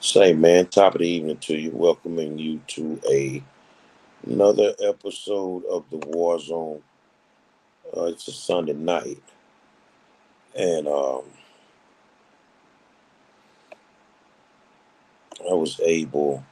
Say, man, top of the evening to you. Welcoming you to another episode of the War Zone. It's a Sunday night, and I was able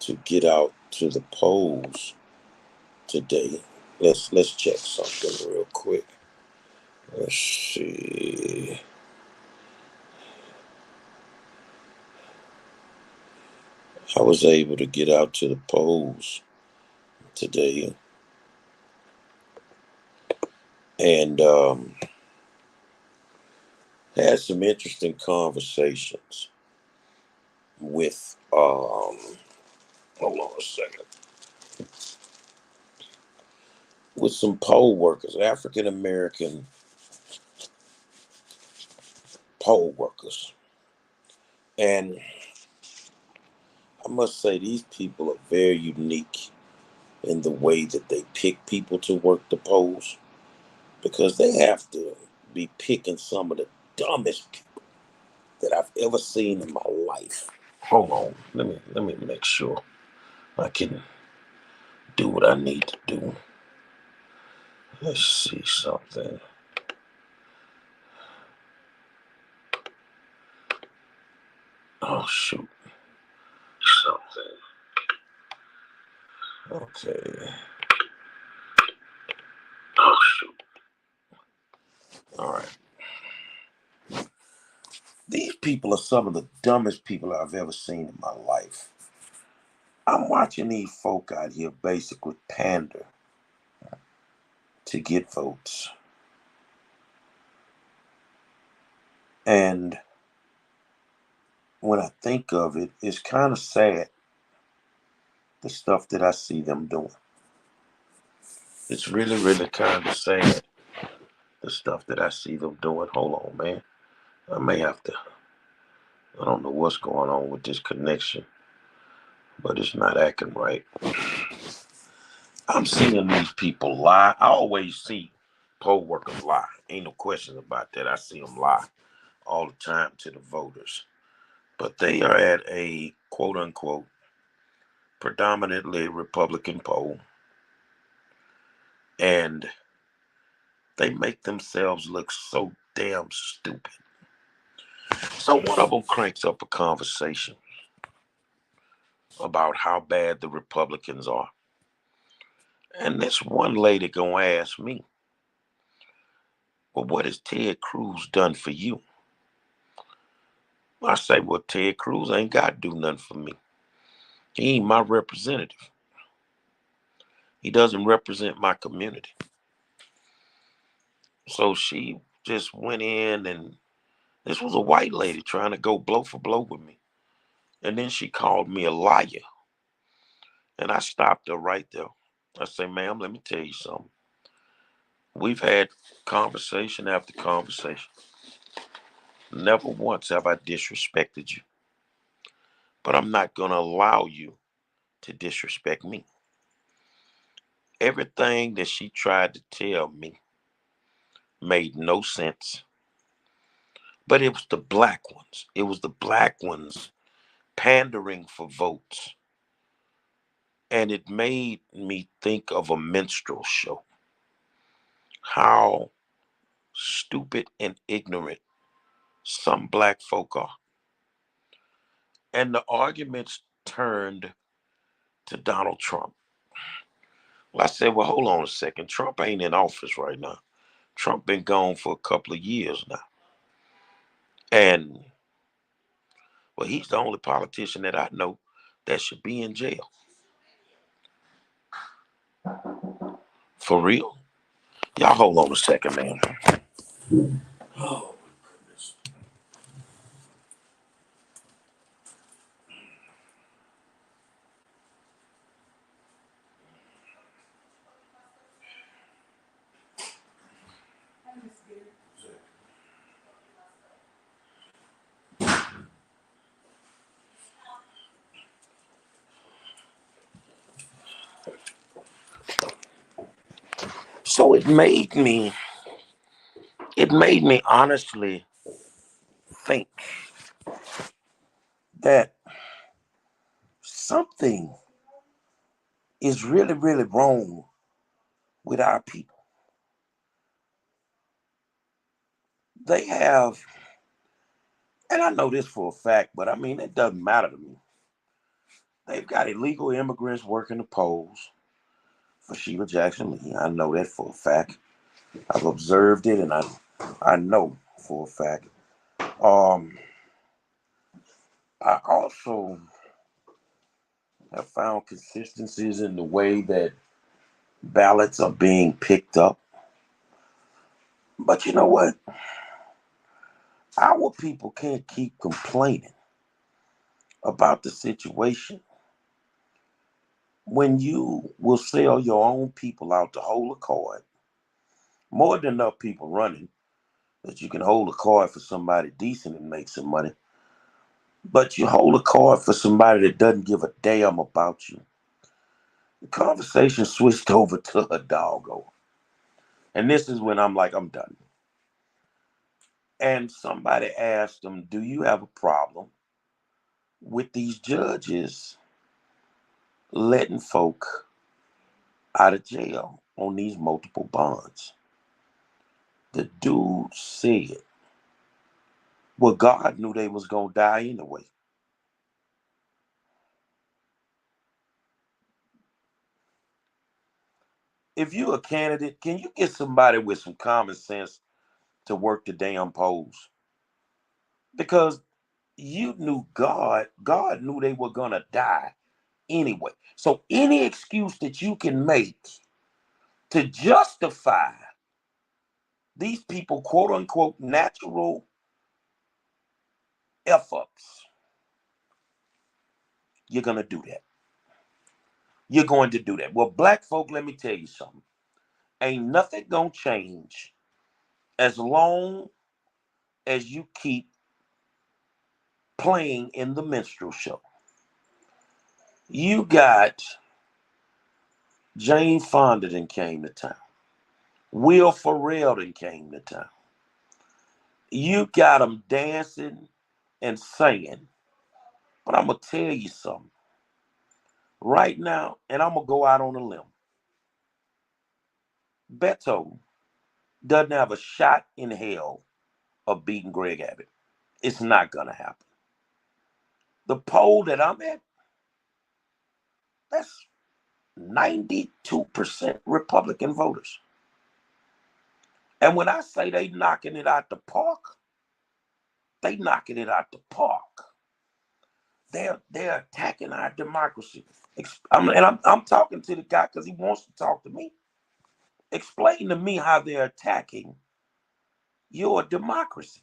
to get out to the polls today. Let's check something real quick. Let's see. I was able to get out to the polls today, and had some interesting conversations with hold on a second, with some poll workers, African American poll workers. And I must say, these people are very unique in the way that they pick people to work the polls, because they have to be picking some of the dumbest people that I've ever seen in my life. Hold on, let me make sure I can do what I need to do. Let's see something. Oh shoot, something. Okay. Oh shoot. All right. These people are some of the dumbest people I've ever seen in my life. I'm watching these folk out here basically pander to get votes. And when I think of it, it's kind of sad, the stuff that I see them doing. It's really, really kind of sad, the stuff that I see them doing. Hold on, man. I may have to, I don't know what's going on with this connection, but it's not acting right. I'm seeing these people lie. I always see poll workers lie. Ain't no question about that. I see them lie all the time to the voters. But they are at a quote unquote predominantly Republican poll, and they make themselves look so damn stupid. So one of them cranks up a conversation about how bad the Republicans are. And this one lady gonna ask me, well, what has Ted Cruz done for you? I say, well, Ted Cruz ain't got to do nothing for me. He ain't my representative. He doesn't represent my community. So she just went in, and this was a white lady trying to go blow for blow with me. And then she called me a liar. And I stopped her right there. I say, ma'am, let me tell you something. We've had conversation after conversation. Never once have I disrespected you. But I'm not going to allow you to disrespect me. Everything that she tried to tell me made no sense. But it was the black ones. It was the black ones pandering for votes. And it made me think of a minstrel show. How stupid and ignorant some black folk are. And the arguments turned to Donald Trump. Well, I said, well, hold on a second. Trump ain't in office right now. Trump been gone for a couple of years now. And, well, he's the only politician that I know that should be in jail. For real? Y'all hold on a second, man. Oh, goodness. So it made me, honestly think, that something is really, really wrong with our people. They have, and I know this for a fact, but I mean, it doesn't matter to me. They've got illegal immigrants working the polls for Sheila Jackson Lee. I know that for a fact. I've observed it, and I know for a fact. Um, I also have found consistencies in the way that ballots are being picked up. But you know what? Our people can't keep complaining about the situation when you will sell your own people out to hold a card. More than enough people running that you can hold a card for somebody decent and make some money. But you hold a card for somebody that doesn't give a damn about you. The conversation switched over to a doggo. And this is when I'm like, I'm done. And somebody asked them, do you have a problem with these judges letting folk out of jail on these multiple bonds? The dude said, well, God knew they was going to die anyway. If you're a candidate, can you get somebody with some common sense to work the damn polls? Because you knew God knew they were going to die anyway. So any excuse that you can make to justify these people, quote unquote, natural efforts, you're going to do that. You're going to do that. Well, black folk, let me tell you something. Ain't nothing going to change as long as you keep playing in the minstrel show. You got Jane Fonda that came to town. Will Ferrell that came to town. You got them dancing and singing. But I'm going to tell you something. Right now, and I'm going to go out on a limb. Beto doesn't have a shot in hell of beating Greg Abbott. It's not going to happen. The poll that I'm at, that's 92% Republican voters. And when I say they knocking it out the park, they knocking it out the park. They're attacking our democracy. I'm talking to the guy because he wants to talk to me. Explain to me how they're attacking your democracy.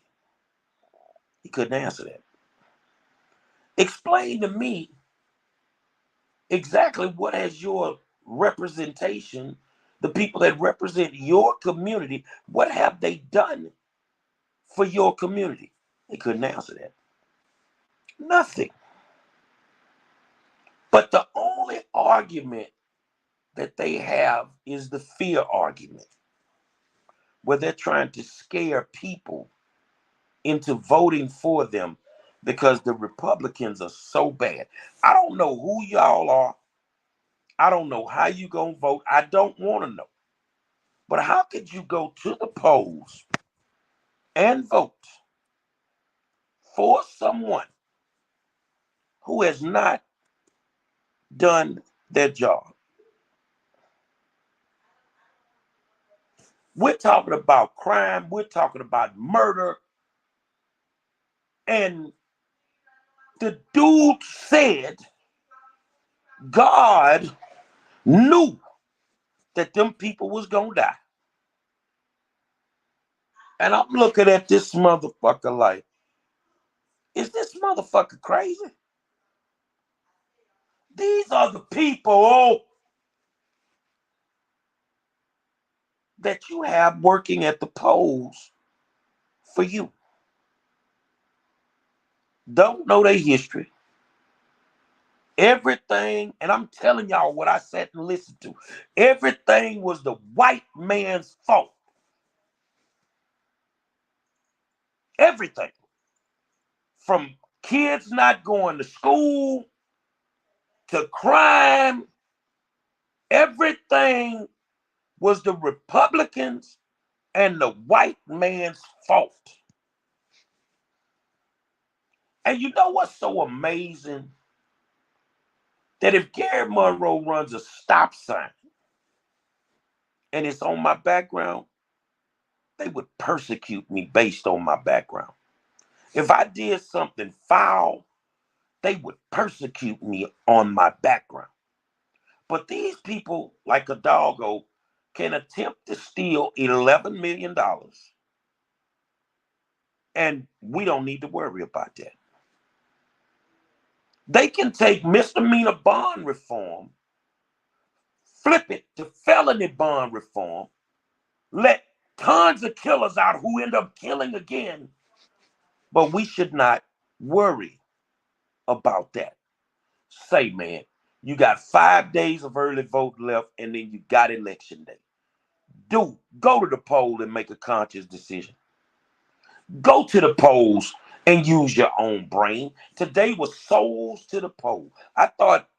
He couldn't answer that. Explain to me exactly what has your representation, the people that represent your community, what have they done for your community? They couldn't answer that. Nothing. But the only argument that they have is the fear argument, where they're trying to scare people into voting for them because the Republicans are so bad. I don't know who y'all are. I don't know how you gonna vote. I don't want to know. But how could you go to the polls and vote for someone who has not done their job? We're talking about crime. We're talking about murder. And the dude said God knew that them people was going to die. And I'm looking at this motherfucker like, is this motherfucker crazy? These are the people that you have working at the polls for you. Don't know their history. Everything, and I'm telling y'all what I sat and listened to, everything was the white man's fault. Everything. From kids not going to school, to crime. Everything was the Republicans and the white man's fault. And you know what's so amazing? That if Gary Monroe runs a stop sign and it's on my background, they would persecute me based on my background. If I did something foul, they would persecute me on my background. But these people, like a doggo, can attempt to steal $11 million, and we don't need to worry about that. They can take misdemeanor bond reform, flip it to felony bond reform, let tons of killers out who end up killing again, but we should not worry about that. Say, man, you got 5 days of early vote left, and then you got election day. Dude, go to the poll and make a conscious decision. Go to the polls and use your own brain. Today was souls to the poll. I thought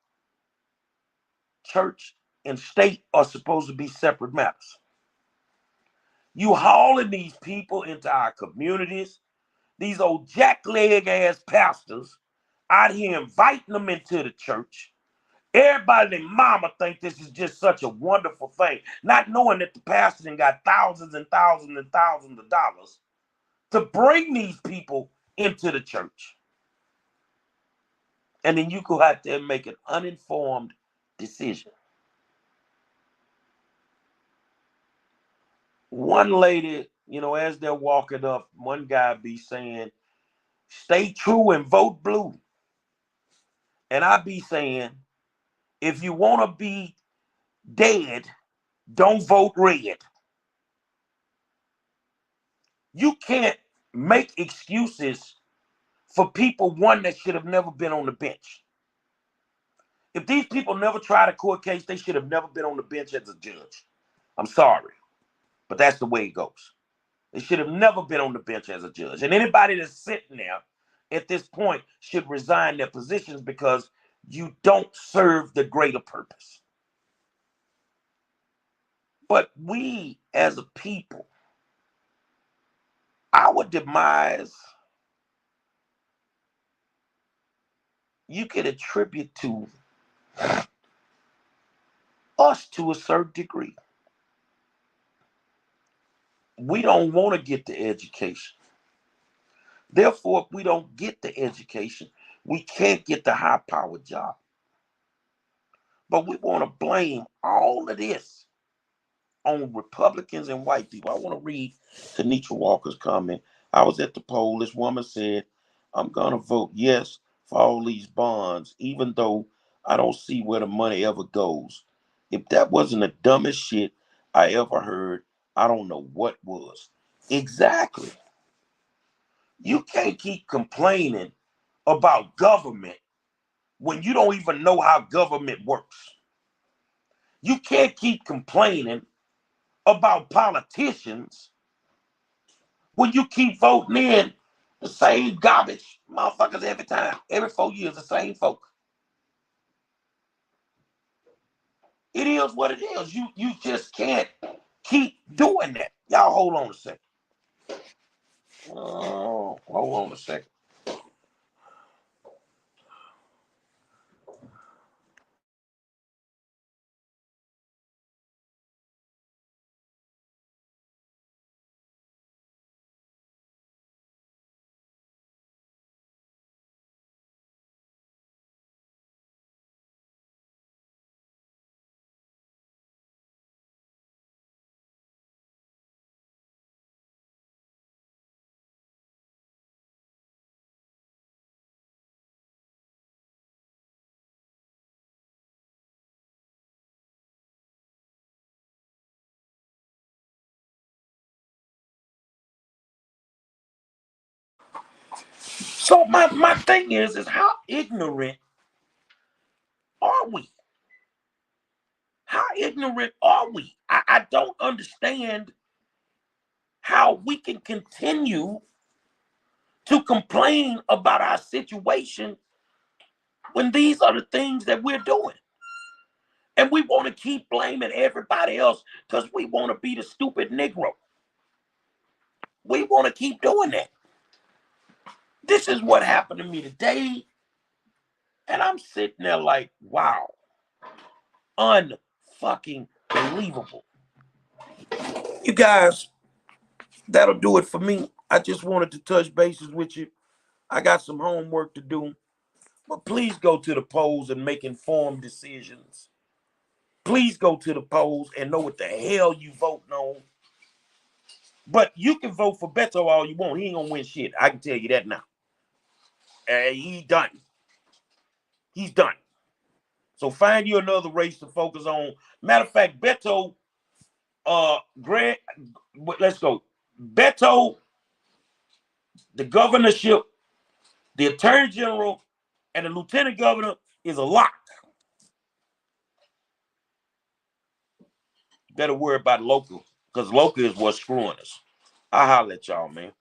church and state are supposed to be separate matters. You hauling these people into our communities, these old jackleg ass pastors out here inviting them into the church. Everybody and mama think this is just such a wonderful thing, not knowing that the pastor got thousands and thousands and thousands of dollars to bring these people into the church. And then you go out there and make an uninformed decision. One lady, as they're walking up, one guy be saying, stay true and vote blue. And I be saying, if you want to be dead, don't vote red. You can't make excuses for people, one, that should have never been on the bench. If these people never tried a court case, they should have never been on the bench as a judge. I'm sorry, but that's the way it goes. They should have never been on the bench as a judge. And anybody that's sitting there at this point should resign their positions because you don't serve the greater purpose. But we as a people, our demise, you can attribute to us to a certain degree. We don't want to get the education. Therefore, if we don't get the education, we can't get the high-powered job. But we want to blame all of this on Republicans and white people. I want to read Kenitra Walker's comment. I was at the poll. This woman said, I'm going to vote yes for all these bonds, even though I don't see where the money ever goes. If that wasn't the dumbest shit I ever heard, I don't know what was. Exactly. You can't keep complaining about government when you don't even know how government works. You can't keep complaining about politicians when you keep voting in the same garbage motherfuckers every time. Every 4 years, the same folk. It is what it is. You just can't keep doing that. Y'all hold on a second. Oh, hold on a second. So my thing is how ignorant are we? How ignorant are we? I don't understand how we can continue to complain about our situation when these are the things that we're doing. And we want to keep blaming everybody else because we want to be the stupid Negro. We want to keep doing that. This is what happened to me today. And I'm sitting there like, wow. Unfucking believable. You guys, that'll do it for me. I just wanted to touch bases with you. I got some homework to do. But please go to the polls and make informed decisions. Please go to the polls and know what the hell you voting on. But you can vote for Beto all you want. He ain't gonna win shit. I can tell you that now. He's done. He's done. So find you another race to focus on. Matter of fact, Beto, Greg, let's go. Beto, the governorship, the attorney general, and the lieutenant governor is a lock. Better worry about local, because local is what's screwing us. I'll holler at y'all, man.